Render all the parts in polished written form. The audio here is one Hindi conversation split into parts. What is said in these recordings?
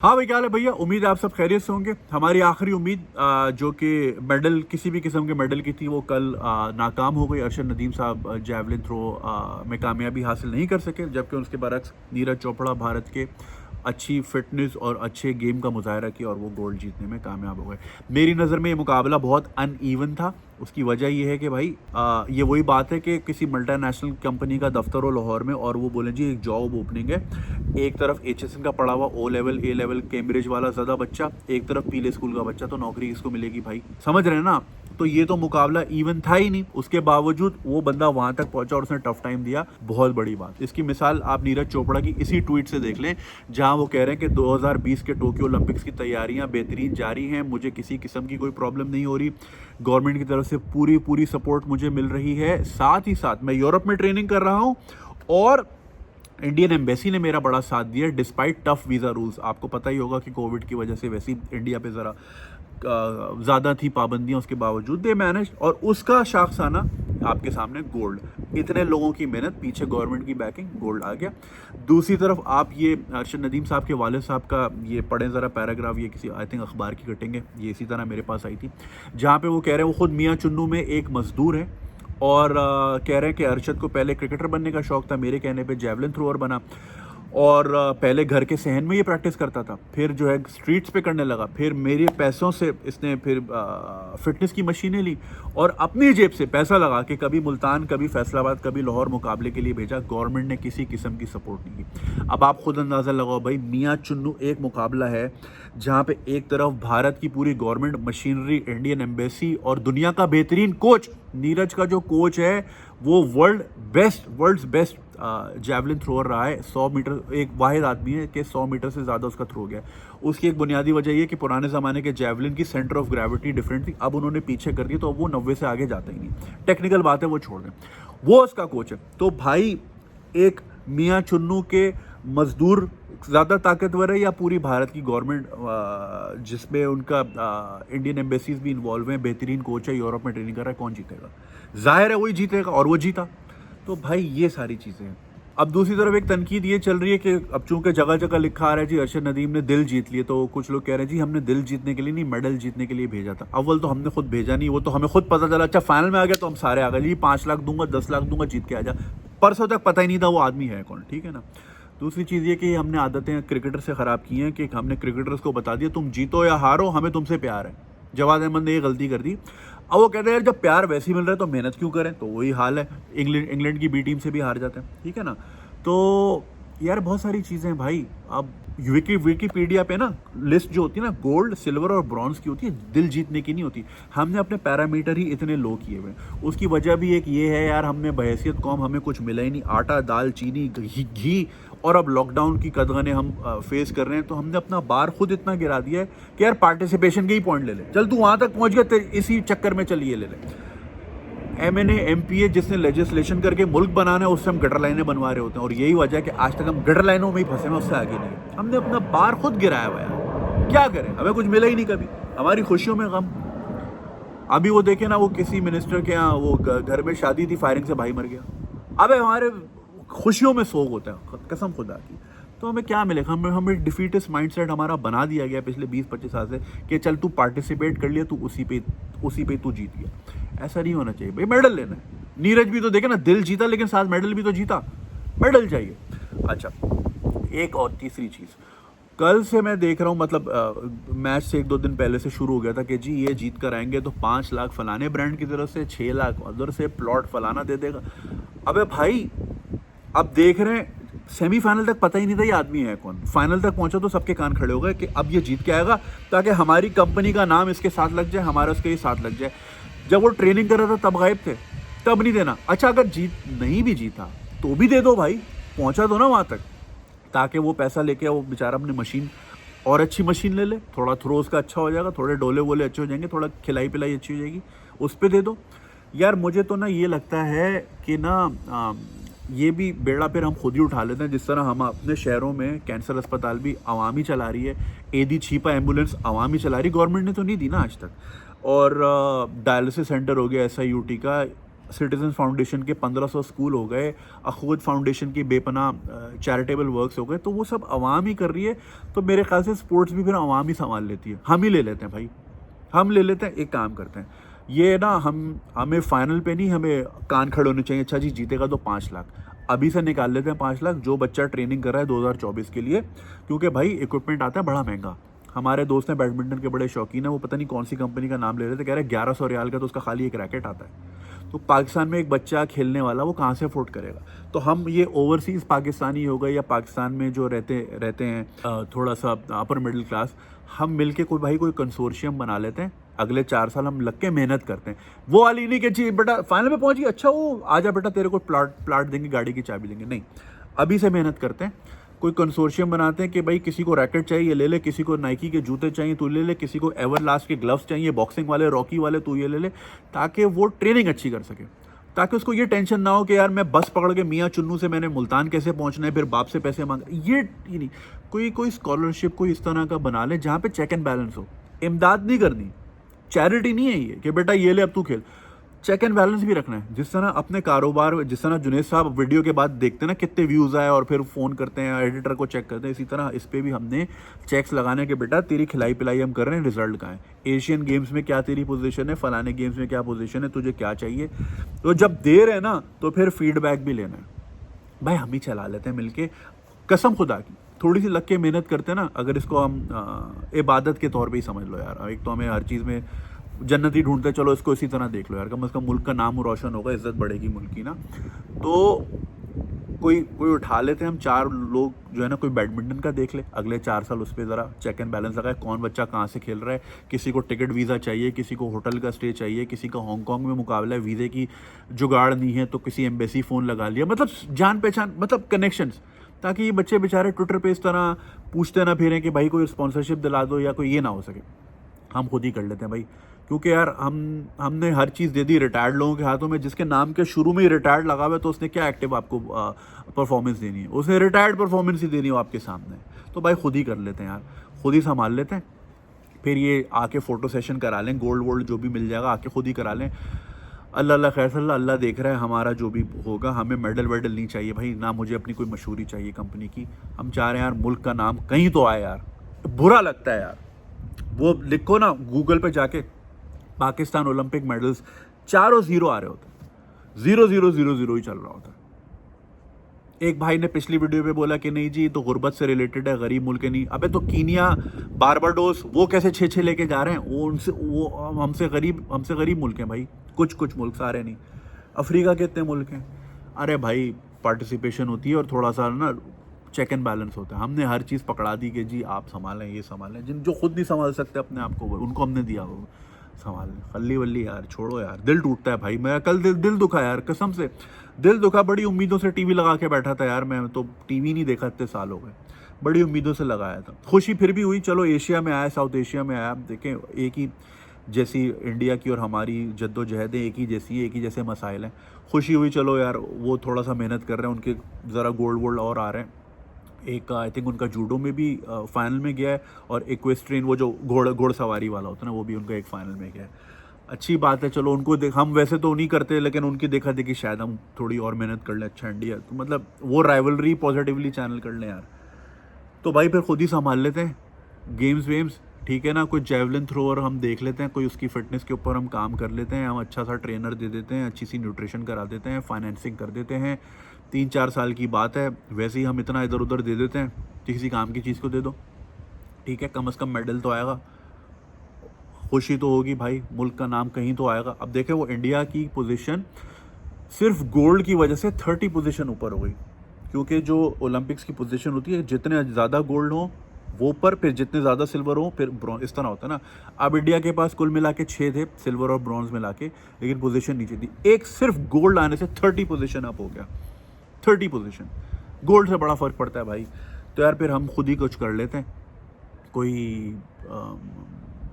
हाँ भाई, क्या हाल है भैया। उम्मीद है आप सब खैरियत से होंगे। हमारी आखिरी उम्मीद जो कि मेडल, किसी भी किस्म के मेडल की थी, वो कल नाकाम हो गई। अरशद नदीम साहब जैवलिन थ्रो में कामयाबी हासिल नहीं कर सके, जबकि उसके बरक्स नीरज चोपड़ा भारत के अच्छी फिटनेस और अच्छे गेम का मुजाहरा किया और वो गोल्ड जीतने में कामयाब हो गए। मेरी नज़र में ये मुकाबला बहुत अनइवन था। उसकी वजह ये है कि भाई ये वही बात है कि किसी मल्टीनेशनल कंपनी का दफ्तर हो लाहौर में और वो बोलें जी एक जॉब ओपनिंग है। एक तरफ HSN का पढ़ा हुआ O level A level Cambridge वाला ज़्यादा बच्चा, एक तरफ पीले स्कूल का बच्चा, तो नौकरी किसको मिलेगी भाई, समझ रहे हैं ना। तो ये तो मुकाबला इवन था ही नहीं, उसके बावजूद वो बंदा वहां तक पहुंचा और उसने टफ टाइम दिया। बहुत बड़ी बात। इसकी मिसाल आप नीरज चोपड़ा की इसी ट्वीट से देख लें, जहां वो कह रहे हैं कि 2020 के टोक्यो ओलंपिक्स की तैयारियां बेहतरीन जारी हैं, मुझे किसी किस्म की कोई प्रॉब्लम नहीं हो रही, गवर्नमेंट की तरफ से पूरी सपोर्ट मुझे मिल रही है। साथ ही साथ मैं यूरोप में ट्रेनिंग कर रहा हूँ और इंडियन एम्बेसी ने मेरा बड़ा साथ दिया डिस्पाइट टफ वीज़ा रूल्स। आपको पता ही होगा कि कोविड की वजह से वैसे ही इंडिया पे ज़रा ज़्यादा थी पाबंदियां, उसके बावजूद दे मैनेज, और उसका शाखसाना आपके सामने गोल्ड। इतने लोगों की मेहनत पीछे, गवर्नमेंट की बैकिंग, गोल्ड आ गया। दूसरी तरफ आप ये अरशद नदीम साहब के वालिद साहब का ये पढ़ें ज़रा पैराग्राफ, ये किसी आई थिंक अखबार की कटिंग है, ये इसी तरह मेरे पास आई थी, जहाँ पे वो कह रहे हैं वो खुद मियाँ चुन्नू में एक मजदूर है और कह रहे हैं कि अरशद को पहले क्रिकेटर बनने का शौक था, मेरे कहने पे जैवलिन थ्रोअर बना, और पहले घर के सहन में ये प्रैक्टिस करता था, फिर जो है स्ट्रीट्स पे करने लगा, फिर मेरे पैसों से इसने फिर फिटनेस की मशीनें ली और अपनी जेब से पैसा लगा के कभी मुल्तान, कभी फैसलाबाद, कभी लाहौर मुकाबले के लिए भेजा। गवर्नमेंट ने किसी किस्म की सपोर्ट नहीं की। अब आप खुद अंदाज़ा लगाओ भाई, मियाँ चुन्नू एक मुकाबला है जहाँ पे एक तरफ भारत की पूरी गवर्नमेंट मशीनरी, इंडियन एम्बेसी और दुनिया का बेहतरीन कोच, नीरज का जो कोच है वो वर्ल्ड्स बेस्ट जैवलिन थ्रोअर रहा है। 100 मीटर एक वाहिद आदमी है कि 100 मीटर से ज़्यादा उसका थ्रो गया। उसकी एक बुनियादी वजह ये कि पुराने ज़माने के जैवलिन की सेंटर ऑफ ग्रेविटी डिफरेंट थी, अब उन्होंने पीछे कर दी, तो अब वो 90 से आगे जाता ही नहीं। टेक्निकल बात है, वो छोड़ दें, वो उसका कोच है। तो भाई एक मियाँ चुन्नू के मजदूर ज़्यादा ताकतवर है या पूरी भारत की गवर्नमेंट जिसमें उनका इंडियन एम्बेसीज भी इन्वॉल्व हैं, बेहतरीन कोच है, यूरोप में ट्रेनिंग कर रहा है, कौन जीतेगा? जाहिर है वही जीतेगा, और वो जीता। तो भाई ये सारी चीज़ें हैं। अब दूसरी तरफ एक तनकीद ये चल रही है कि अब चूंकि जगह जगह लिखा आ रहा है जी अरशद नदीम ने दिल जीत लिए, तो कुछ लोग कह रहे हैं जी हमने दिल जीतने के लिए नहीं, मेडल जीतने के लिए भेजा था। अव्वल तो हमने खुद भेजा नहीं, वो तो हमें खुद पता चला, अच्छा फाइनल में आ गया तो हम सारे आ गए जी 5 लाख दूंगा, 10 लाख दूंगा, जीत के आ जा। परसों तक पता ही नहीं था वो आदमी है कौन, ठीक है ना। दूसरी चीज़ ये कि हमने आदतें क्रिकेटर से ख़राब की हैं कि हमने क्रिकेटर्स को बता दिया तुम जीतो या हारो हमें तुमसे प्यार है। जवाद अहमद ने ये गलती कर दी। अब वो कहते हैं यार जब प्यार वैसे ही मिल रहा है तो मेहनत क्यों करें, तो वही हाल है, इंग्लैंड की बी टीम से भी हार जाते हैं, ठीक है ना। तो यार बहुत सारी चीज़ें हैं भाई। अब विकीपीडिया पे ना लिस्ट जो होती है ना, गोल्ड, सिल्वर और ब्रॉन्ज की होती है, दिल जीतने की नहीं होती। हमने अपने पैरामीटर ही इतने लो किए हुए। उसकी वजह भी एक ये है यार, हमने बहैसियत कौम हमें कुछ मिला ही नहीं, आटा, दाल, चीनी, घी, और अब लॉकडाउन की कदगने हम फेस कर रहे हैं, तो हमने अपना बार खुद इतना गिरा दिया है कि यार पार्टिसिपेशन के ही पॉइंट ले ले, चल तू वहाँ तक पहुँच गया, इसी चक्कर में चलिए ले ले। MNA MPA जिसने लेजिस्लेशन करके मुल्क बनाना है, उससे हम गटर लाइनें बनवा रहे होते हैं, और यही वजह है कि आज तक हम गटर लाइनों में ही फंसे हैं, उससे आगे नहीं। हमने अपना बार खुद गिराया हुआ है, क्या करें, हमें कुछ मिला ही नहीं कभी, हमारी खुशियों में गम। अभी वो देखे ना, वो किसी मिनिस्टर के यहाँ वो घर में शादी थी, फायरिंग से भाई मर गया। अबे हमारे खुशियों में सोग होता है, कसम खुदा की। तो हमें क्या मिलेगा, हमें डिफीटिस्ट माइंडसेट हमारा बना दिया गया पिछले 20-25 साल से कि चल तू पार्टिसिपेट कर लिया, तू उसी पे तू जीत गया। ऐसा नहीं होना चाहिए भाई, मेडल लेना है। नीरज भी तो देखे ना, दिल जीता लेकिन साथ मेडल भी तो जीता, मेडल चाहिए। अच्छा, एक और तीसरी चीज़, कल से मैं देख रहा हूँ, मतलब मैच से 1-2 दिन पहले से शुरू हो गया था कि जी ये जीत कर आएंगे तो 5 लाख फलाने ब्रांड की तरफ से, 6 लाख उधर से, प्लॉट फलाना दे देगा। अबे भाई अब देख रहे हैं, सेमीफाइनल तक पता ही नहीं था ये आदमी है कौन, फाइनल तक पहुंचा तो सबके कान खड़े हो गए कि अब ये जीत के आएगा ताकि हमारी कंपनी का नाम इसके साथ लग जाए, हमारा उसके साथ लग जाए। जब वो ट्रेनिंग कर रहा था तब गायब थे, तब नहीं देना। अच्छा अगर नहीं भी जीता तो भी दे दो भाई, पहुंचा दो ना वहां तक, ताकि वो पैसा लेके वो बेचारा अपनी मशीन और अच्छी मशीन ले ले, थोड़ा थ्रो उसका अच्छा हो जाएगा, थोड़े डोले वोले अच्छे हो जाएंगे, थोड़ा खिलाई पिलाई अच्छी हो जाएगी, उस पर दे दो। यार मुझे तो ना ये लगता है कि ना ये भी बेड़ा फिर हम खुद ही उठा लेते हैं। जिस तरह हम अपने शहरों में कैंसर अस्पताल भी आवामी चला रही है, एदी छिपा एम्बुलेंस आवामी चला रही, गवर्नमेंट ने तो नहीं दी ना आज तक, और डायलिसिस सेंटर हो गया SIUT का, सिटीजन फाउंडेशन के 1500 स्कूल हो गए, अखूद फाउंडेशन की बेपना चैरिटेबल वर्क्स हो गए, तो वो सब आवाम ही कर रही है। तो मेरे ख्याल से स्पोर्ट्स भी फिर आवाम ही संभाल लेती है, हम ही ले लेते हैं भाई, हम ले लेते हैं। एक काम करते हैं, ये ना हमें फाइनल पे नहीं, हमें कान खड़े होने चाहिए। अच्छा जी जीतेगा तो 5 लाख अभी से निकाल लेते हैं, 5 लाख जो बच्चा ट्रेनिंग कर रहा है 2024 के लिए, क्योंकि भाई इक्विपमेंट आता है बड़ा महंगा। हमारे दोस्त हैं बैडमिंटन के बड़े शौकीन है, वो पता नहीं कौन सी कंपनी का नाम ले रहे थे, कह रहे 1100 रियाल का तो उसका खाली एक रैकेट आता है। तो पाकिस्तान में एक बच्चा खेलने वाला वो कहाँ से अफोर्ड करेगा? तो हम ये ओवरसीज़ पाकिस्तानी हो गए या पाकिस्तान में जो रहते हैं थोड़ा सा अपर मिडिल क्लास, हम मिलके कोई कंसोर्शियम बना लेते हैं। अगले 4 साल हम लग के मेहनत करते हैं। वो वाली नहीं कि जी बेटा फाइनल में पहुंच गई, अच्छा वो आजा बेटा तेरे को प्लाट देंगे, गाड़ी की चाबी देंगे, नहीं। अभी से मेहनत करते हैं, कोई कंसोर्शियम बनाते हैं कि भाई किसी को रैकेट चाहिए ले ले, किसी को नाइकी के जूते चाहिए तू ले ले, किसी को एवरलास्ट के ग्लव्स चाहिए, बॉक्सिंग वाले रॉकी वाले तू ये ले ले, ताकि वो ट्रेनिंग अच्छी कर सके, ताकि उसको ये टेंशन ना हो कि यार मैं बस पकड़ के मियाँ चुन्नू से मैंने मुल्तान कैसे पहुंचना है, फिर बाप से पैसे मांग, ये नहीं। कोई स्कॉलरशिप कोई इस तरह का बना ले जहाँ पे चेक एंड बैलेंस हो। इमदाद नहीं करनी, चैरिटी नहीं है ये कि बेटा ये ले अब तू खेल, चेक एंड बैलेंस भी रखना है। जिस तरह अपने कारोबार, जिस तरह जुनेद साहब वीडियो के बाद देखते हैं ना कितने व्यूज़ आए और फिर फ़ोन करते हैं, एडिटर को चेक करते हैं, इसी तरह इस पर भी हमने चेक्स लगाने के बेटा तेरी खिलाई पिलाई हम कर रहे हैं, रिजल्ट कहाँ है, एशियन गेम्स में क्या तेरी पोजीशन है, फलाने गेम्स में क्या पोजीशन है, तुझे क्या चाहिए। तो जब दे रहे हैं ना तो फिर फीडबैक भी लेना है। भाई हम ही चला लेते हैं मिलके, कसम खुदा की थोड़ी सी लग के मेहनत करते हैं ना, अगर इसको हम इबादत के तौर पे ही समझ लो यार। एक तो हमें हर चीज़ में जन्नत ही ढूंढते, चलो इसको इसी तरह देख लो यार, कम से कम मुल्क का नाम रोशन होगा, इज्जत बढ़ेगी मुल्क की ना। तो कोई उठा लेते हैं हम 4 लोग जो है ना, कोई बैडमिंटन का देख ले, अगले 4 साल उस पर ज़रा चेक एंड बैलेंस लगाए, कौन बच्चा कहाँ से खेल रहा है, किसी को टिकट वीज़ा चाहिए, किसी को होटल का स्टे चाहिए, किसी का हांगकॉन्ग में मुकाबला है, वीज़े की जुगाड़ नहीं है तो किसी एम्बेसी फ़ोन लगा लिया, मतलब जान पहचान, मतलब कनेक्शंस, ताकि ये बच्चे बेचारे ट्विटर पे इस तरह पूछते ना फिरें कि भाई कोई स्पॉन्सरशिप दिला दो या कोई ये ना हो सके। हम खुद ही कर लेते हैं भाई, क्योंकि यार हमने हर चीज़ दे दी रिटायर्ड लोगों के हाथों में, जिसके नाम के शुरू में ही रिटायर्ड लगा हुआ है, तो उसने क्या एक्टिव आपको परफॉर्मेंस देनी है, उसने रिटायर्ड परफॉर्मेंस ही देनी हो आपके सामने। तो भाई खुद ही कर लेते हैं यार, खुद ही संभाल लेते हैं। फिर ये आके फ़ोटो सेशन करा लें, गोल्ड वोल्ड जो भी मिल जाएगा आके खुद ही करा लें। अल्लाह खैर सल्ला, अल्लाह देख रहा है, हमारा जो भी होगा, हमें मेडल वेडल नहीं चाहिए भाई, ना मुझे अपनी कोई मशहूरी चाहिए कंपनी की। हम चाह रहे हैं यार मुल्क का नाम कहीं तो आए यार। बुरा लगता है यार, वो लिखो ना गूगल पे जाके, पाकिस्तान ओलंपिक मेडल्स, चारों 0 आ रहे होते हैं, 0 0 0 0 ही चल रहा होता है। एक भाई ने पिछली वीडियो पे बोला कि नहीं जी तो गुर्बत से रिलेटेड है, गरीब मुल्क है नहीं। अबे तो कीनिया, बारबाडोस, वो कैसे 6-6 लेके जा रहे हैं, वो हमसे गरीब मुल्क हैं भाई, कुछ मुल्क, सारे नहीं। अफ्रीका के इतने मुल्क हैं। अरे भाई पार्टिसिपेशन होती है और थोड़ा सा ना चेक एंड बैलेंस होता है। हमने हर चीज़ पकड़ा दी कि जी आप संभालें, ये संभालें, जो खुद नहीं संभाल सकते अपने आप को, उनको हमने दिया वो संभाल। खल्ली वल्ली यार छोड़ो यार, दिल टूटता है भाई। मेरा कल दिल दुखा यार, कसम से दिल दुखा। बड़ी उम्मीदों से टीवी लगा के बैठा था यार, मैं तो टीवी नहीं देखा इतने साल हो गए, बड़ी उम्मीदों से लगाया था। खुशी फिर भी हुई, चलो एशिया में आया, साउथ एशिया में आया, देखें एक ही जैसी इंडिया की और हमारी जद्दोजहदें एक ही जैसी है, एक ही जैसे मसाइल हैं। खुशी हुई, चलो यार वो थोड़ा सा मेहनत कर रहे हैं, उनके ज़रा गोल्ड वोल्ड और आ रहे हैं। एक आई थिंक उनका जूडो में भी फाइनल में गया है, और इक्वेस्ट्रियन वो जो घोड़सवारी वाला होता है ना, वो भी उनका एक फाइनल में गया है। अच्छी बात है, चलो उनको हम वैसे तो नहीं करते, लेकिन उनकी देखा देखी शायद हम थोड़ी और मेहनत कर लें। अच्छा इंडिया तो मतलब वो राइवलरी पॉजिटिवली चैनल कर लें यार। तो भाई फिर खुद ही संभाल लेते हैं गेम्स वेम्स, ठीक है ना। कोई जेवलिन थ्रोअर हम देख लेते हैं, कोई उसकी फिटनेस के ऊपर हम काम कर लेते हैं, हम अच्छा सा ट्रेनर दे देते हैं, अच्छी सी न्यूट्रिशन करा देते हैं, फाइनेंसिंग कर देते हैं। 3-4 साल की बात है, वैसे ही हम इतना इधर उधर दे देते हैं, किसी काम की चीज़ को दे दो, ठीक है, कम से कम मेडल तो आएगा, खुशी तो होगी भाई, मुल्क का नाम कहीं तो आएगा। अब देखें वो इंडिया की पोजीशन सिर्फ गोल्ड की वजह से 30 पोजीशन ऊपर हो गई, क्योंकि जो ओलंपिक्स की पोजीशन होती है, जितने ज़्यादा गोल्ड हो वो पर, फिर जितने ज़्यादा सिल्वर हो फिर ब्रॉन्ज, इस तरह होता है ना। अब इंडिया के पास कुल मिला के 6 थे, सिल्वर और ब्रॉन्ज मिला के, लेकिन पोजीशन नीचे थी। एक सिर्फ गोल्ड आने से 30 पोजीशन अप हो गया, 30 पोजीशन। गोल्ड से बड़ा फ़र्क पड़ता है भाई। तो यार फिर हम खुद ही कुछ कर लेते हैं,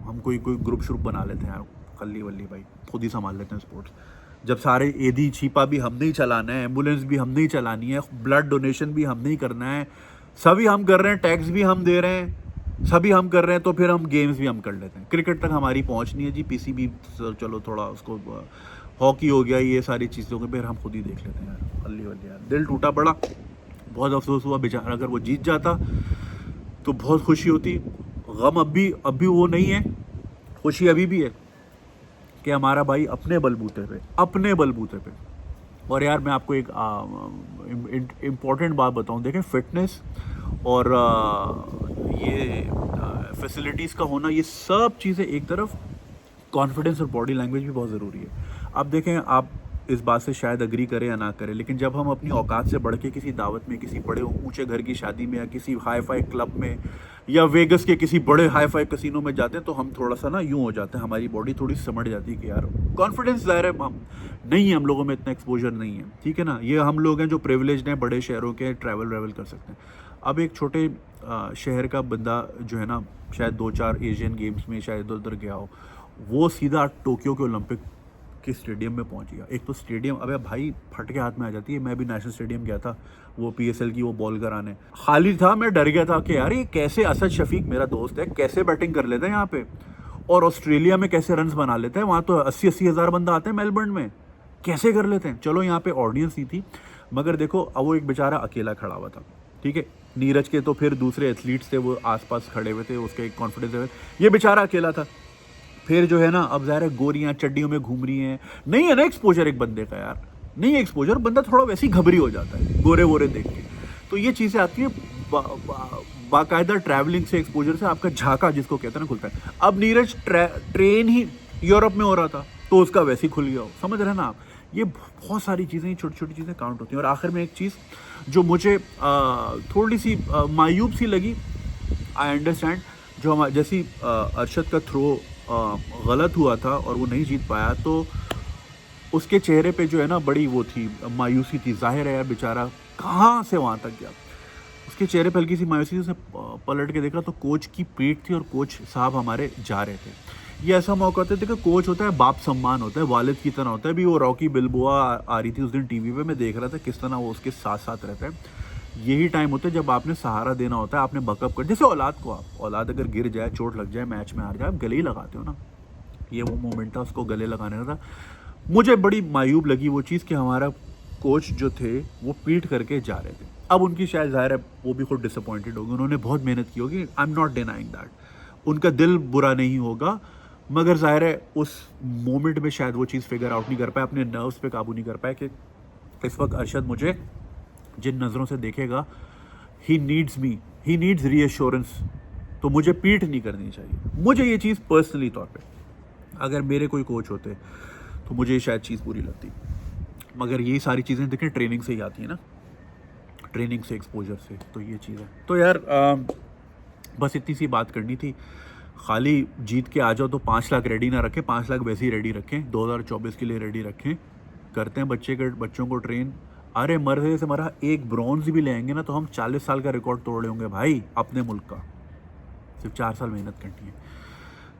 हम कोई ग्रुप श्रुप बना लेते हैं यार, खल्ली वल्ली भाई, खुद ही संभाल लेते हैं स्पोर्ट्स। जब सारे एदी छिपा भी हमने ही चलाना है, एम्बुलेंस भी हमने ही चलानी है, ब्लड डोनेशन भी हमने ही करना है, सभी हम कर रहे हैं, टैक्स भी हम दे रहे हैं, सभी हम कर रहे हैं, तो फिर हम गेम्स भी हम कर लेते हैं। क्रिकेट तक हमारी पहुंच नहीं है जी, पीसीबी चलो थोड़ा उसको हॉकी हो गया, ये सारी चीज़ें हो गई, फिर हम खुद ही देख लेते हैं यार। अल्ली वल्ली यार, दिल टूटा पड़ा, बहुत अफसोस हुआ बेचारा। अगर वो जीत जाता तो बहुत खुशी होती। गम अब भी वो नहीं है, खुशी अभी भी है कि हमारा भाई अपने बलबूते पे। और यार मैं आपको एक इम्पॉर्टेंट बात बताऊं, देखें फिटनेस और ये फैसिलिटीज़ का होना, ये सब चीज़ें एक तरफ, कॉन्फिडेंस और बॉडी लैंग्वेज भी बहुत ज़रूरी है। अब देखें, आप इस बात से शायद अग्री करें या ना करें, लेकिन जब हम अपनी औकात से बढ़ के किसी दावत में, किसी बड़े ऊंचे घर की शादी में, या किसी हाई फाई क्लब में, या वेगस के किसी बड़े हाई फाई कसिनो में जाते हैं, तो हम थोड़ा सा ना यूं हो जाते हैं, हमारी बॉडी थोड़ी समझ जाती है कि यार कॉन्फिडेंस ज़ाहिर है हम नहीं है, हम लोगों में इतना एक्सपोजर नहीं है, ठीक है ना। ये हम लोग हैं जो प्रिविलेज्ड हैं, बड़े शहरों के, ट्रैवल कर सकते हैं। अब एक छोटे शहर का बंदा जो है ना, शायद 2-4 एशियन गेम्स में शायद इधर उधर गया हो, वो सीधा टोक्यो के ओलंपिक के स्टेडियम में पहुंच गया। एक तो स्टेडियम, अबे भाई, फट के हाथ में आ जाती है। मैं भी नेशनल स्टेडियम गया था वो PSL की वो बॉल कराने, खाली था। मैं डर गया था कि यार ये कैसे, असद शफीक मेरा दोस्त है, कैसे बैटिंग कर लेते हैं यहाँ पे, और ऑस्ट्रेलिया में कैसे रन्स बना लेते हैं, वहाँ तो 80-80 हज़ार बंदा आते हैं मेलबर्न में, कैसे कर लेते हैं। चलो यहाँ पे ऑडियंस ही थी, मगर देखो अब वो एक बेचारा अकेला खड़ा हुआ था, ठीक है। नीरज के तो फिर दूसरे एथलीट्स थे वो आसपास खड़े हुए थे, उसके एक कॉन्फिडेंस लेवल, ये बेचारा अकेला था। फिर जो है ना, अब ज़ाहिर है गोरियां चड्डियों में घूम रही हैं, नहीं है ना एक्सपोजर एक बंदे का यार, नहीं है एक्सपोजर, बंदा थोड़ा वैसे ही घबरी हो जाता है गोरे वोरे देख के। तो ये चीज़ें आती हैं, बाकायदा ट्रैवलिंग से, एक्सपोजर से आपका झाका जिसको कहते हैं ना खुलता है। अब नीरज ट्रेन ही यूरोप में हो रहा था तो उसका वैसे ही खुल गया हो, समझ रहे हैं ना आप। ये बहुत सारी चीज़ें, छोटी छोटी चीज़ें काउंट होती हैं। और आखिर में एक चीज़ जो मुझे थोड़ी सी मायूब सी लगी, आई अंडरस्टैंड, जो हमारे जैसी अरशद का थ्रो गलत हुआ था और वो नहीं जीत पाया, तो उसके चेहरे पे जो है ना बड़ी वो थी, मायूसी थी। जाहिर है यार बेचारा कहाँ से वहाँ तक गया, उसके चेहरे पे हल्की सी मायूसी थी। उसने पलट के देखा तो कोच की पीठ थी और कोच साहब हमारे जा रहे थे। ये ऐसा मौका होता है, देखो कोच होता है, बाप सम्मान होता है, वालिद की तरह होता है। भी वो रॉकी बिल्बोआ आ रही थी उस दिन टीवी पे, मैं देख रहा था किस तरह वो उसके साथ साथ रहता है। यही टाइम होता है जब आपने सहारा देना होता है, आपने बकअप कर, जैसे औलाद को, आप औलाद अगर गिर जाए, चोट लग जाए, मैच में हार जाए, आप गले ही लगाते हो ना। ये वो मोमेंट था, उसको गले लगाने का था। मुझे बड़ी मायूब लगी वो चीज़ कि हमारा कोच जो थे वो पीट करके जा रहे थे। अब उनकी शायद ज़ाहिर है वो भी खुद डिसअपॉइंटेड होगी, उन्होंने बहुत मेहनत की होगी, I am not denying that, उनका दिल बुरा नहीं होगा, मगर ज़ाहिर है उस मोमेंट में शायद वो चीज़ फिगर आउट नहीं कर पाए, अपने नर्व्स पे काबू नहीं कर पाए कि इस वक्त अरशद मुझे जिन नज़रों से देखेगा, he needs me, he needs reassurance, तो मुझे पीठ नहीं करनी चाहिए। मुझे ये चीज़ पर्सनली तौर पे, अगर मेरे कोई कोच होते तो मुझे ये शायद चीज़ बुरी लगती, मगर ये सारी चीज़ें देखें ट्रेनिंग से ही आती है ना, ट्रेनिंग से, एक्सपोजर से, तो ये चीज़ है। तो यार बस इतनी सी बात करनी थी। खाली जीत के आ जाओ तो 5 लाख रेडी ना रखें, 5 लाख वैसे ही रेडी रखें, 2024 के लिए रेडी रखें। करते हैं बच्चों को ट्रेन। अरे मरने से मरा एक ब्रॉन्ज भी ले आएंगे ना तो हम 40 साल का रिकॉर्ड तोड़ लेंगे भाई अपने मुल्क का। सिर्फ 4 साल मेहनत करनी है।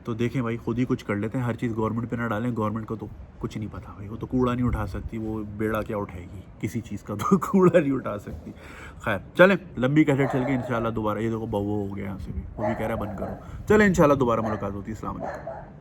तो देखें भाई, खुद ही कुछ कर लेते हैं, हर चीज़ गवर्नमेंट पे ना डालें। गवर्नमेंट को तो कुछ नहीं पता भाई, वो तो कूड़ा नहीं उठा सकती, वो बेड़ा क्या उठाएगी किसी चीज़ का, तो कूड़ा नहीं उठा सकती। खैर चलें, लंबी कैसेट चल के इंशाल्लाह दोबारा, ये देखो बवो हो गया यहाँ से भी, वो भी कह रहा है बंद करो। चलें इंशाल्लाह दोबारा मुलाकात होती है। अस्सलाम वालेकुम।